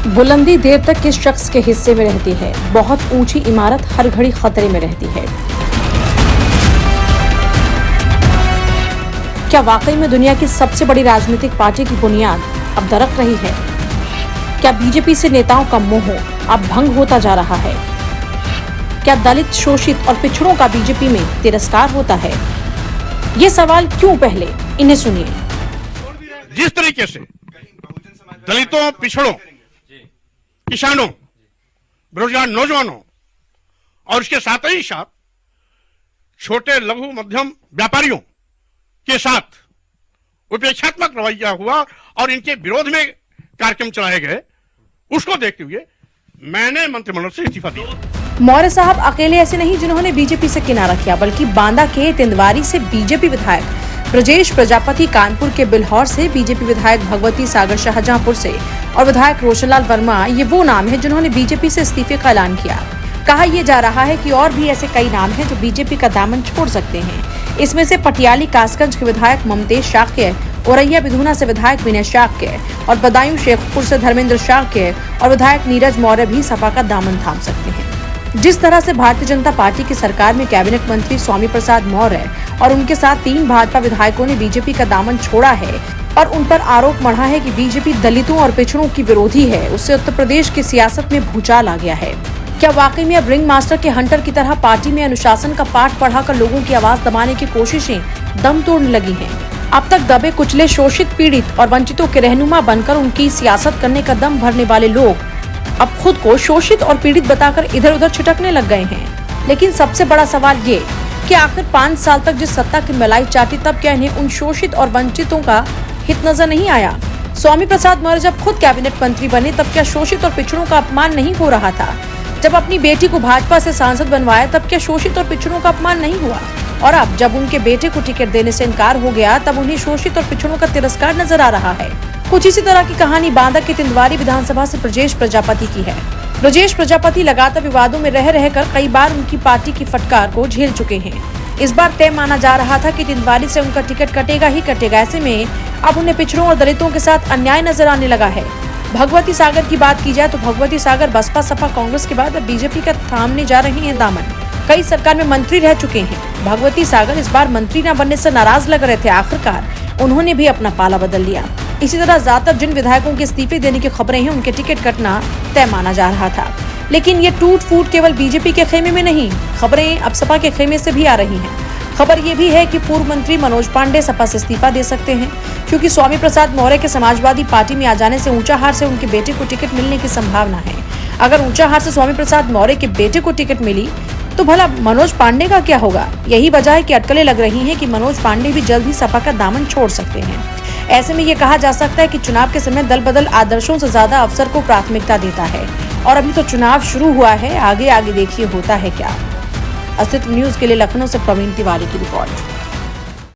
बुलंदी देर तक किस शख्स के हिस्से में रहती है? बहुत ऊंची इमारत हर घड़ी खतरे में रहती है। क्या वाकई में दुनिया की सबसे बड़ी राजनीतिक पार्टी की बुनियाद अब दरक रही है? क्या बीजेपी से नेताओं का मोह अब भंग होता जा रहा है? क्या दलित, शोषित और पिछड़ों का बीजेपी में तिरस्कार होता है? ये सवाल क्यों? पहले इन्हें सुनिए। जिस तरीके से दलितों, पिछड़ों, किसानों, बेरोजगार नौजवानों और इसके साथ ही साथ छोटे, लघु, मध्यम व्यापारियों के साथ उपेक्षात्मक रवैया हुआ और इनके विरोध में कार्यक्रम चलाए गए, उसको देखते हुए मैंने मंत्रिमंडल से इस्तीफा दिया। मौर्य साहब अकेले ऐसे नहीं जिन्होंने बीजेपी से किनारा किया, बल्कि बांदा के तिंदवारी से बीजेपी विधायक ब्रजेश प्रजापति, कानपुर के बिल्हौर से बीजेपी विधायक भगवती सागर शाहजहांपुर से और विधायक रोशनलाल वर्मा, ये वो नाम है जिन्होंने बीजेपी से इस्तीफे का ऐलान किया। कहा यह जा रहा है कि और भी ऐसे कई नाम हैं जो बीजेपी का दामन छोड़ सकते हैं। इसमें से पटियाली कासगंज के विधायक ममतेज शाक्य, औरैया विधुना से विधायक विनय शाक्य और बदायूं शेखपुर से धर्मेंद्र शाक्य और विधायक नीरज मौर्य भी सपा का दामन थाम सकते हैं। जिस तरह से भारतीय जनता पार्टी की सरकार में कैबिनेट मंत्री स्वामी प्रसाद मौर्य और उनके साथ 3 भाजपा विधायकों ने बीजेपी का दामन छोड़ा है और उन पर आरोप मढ़ा है कि बीजेपी दलितों और पिछड़ों की विरोधी है, उससे उत्तर प्रदेश की सियासत में भूचाल आ गया है। क्या वाकई में अब रिंग मास्टर के हंटर की तरह पार्टी में अनुशासन का पाठ पढ़ाकर लोगों की आवाज दबाने की कोशिशें दम तोड़ने लगी हैं? अब तक दबे कुचले, शोषित, पीड़ित और वंचितों के रहनुमा बनकर उनकी सियासत करने का दम भरने वाले लोग अब खुद को शोषित और पीड़ित बताकर इधर उधर छिटकने लग गए हैं। लेकिन सबसे बड़ा सवाल ये कि आखिर 5 साल तक जिस सत्ता की मलाई चाटी, तब क्या इन्हें उन शोषित और वंचितों का हित नजर नहीं आया? स्वामी प्रसाद मौर्य जब खुद कैबिनेट मंत्री बने, तब क्या शोषित और पिछड़ों का अपमान नहीं हो रहा था? जब अपनी बेटी को भाजपा से सांसद बनवाया, तब क्या शोषित और पिछड़ों का अपमान नहीं हुआ? और अब जब उनके बेटे को टिकट देने से इनकार हो गया, तब उन्हें शोषित और पिछड़ों का तिरस्कार नजर आ रहा है। कुछ इसी तरह की कहानी बांदा के तिंदवारी विधानसभा से ब्रजेश प्रजापति की है। ब्रजेश प्रजापति लगातार विवादों में रह रहकर कई बार उनकी पार्टी की फटकार को झेल चुके हैं। इस बार तय माना जा रहा था कि तिंदवारी से उनका टिकट कटेगा ही कटेगा। ऐसे में अब उन्हें पिछड़ों और दलितों के साथ अन्याय नजर आने लगा है। भगवती सागर की बात की जाए तो भगवती सागर बसपा, सपा, कांग्रेस के बाद अब बीजेपी का थामने जा रही है दामन। कई सरकार में मंत्री रह चुके हैं। भगवती सागर इस बार मंत्री न बनने से नाराज लग रहे थे। आखिरकार उन्होंने भी अपना पाला बदल लिया। इसी तरह ज्यादातर जिन विधायकों के इस्तीफे देने की खबरें हैं, उनके टिकट कटना तय माना जा रहा था। लेकिन ये टूट फूट केवल बीजेपी के खेमे में नहीं, खबरें अब सपा के खेमे से भी आ रही हैं। खबर ये भी है कि पूर्व मंत्री मनोज पांडे सपा से इस्तीफा दे सकते हैं, क्योंकि स्वामी प्रसाद मौर्य के समाजवादी पार्टी में आ जाने से ऊंचाहार से उनके बेटे को टिकट मिलने की संभावना है। अगर ऊंचाहार से स्वामी प्रसाद मौर्य के बेटे को टिकट मिली तो भला मनोज पांडे का क्या होगा? यही वजह है कि अटकलें लग रही हैं कि मनोज पांडे भी जल्द ही सपा का दामन छोड़ सकते हैं। ऐसे में ये कहा जा सकता है कि चुनाव के समय दल बदल आदर्शों से ज्यादा अवसर को प्राथमिकता देता है। और अभी तो चुनाव शुरू हुआ है, आगे आगे देखिए होता है क्या। अस्तित्व न्यूज के लिए लखनऊ से प्रवीण तिवारी की रिपोर्ट।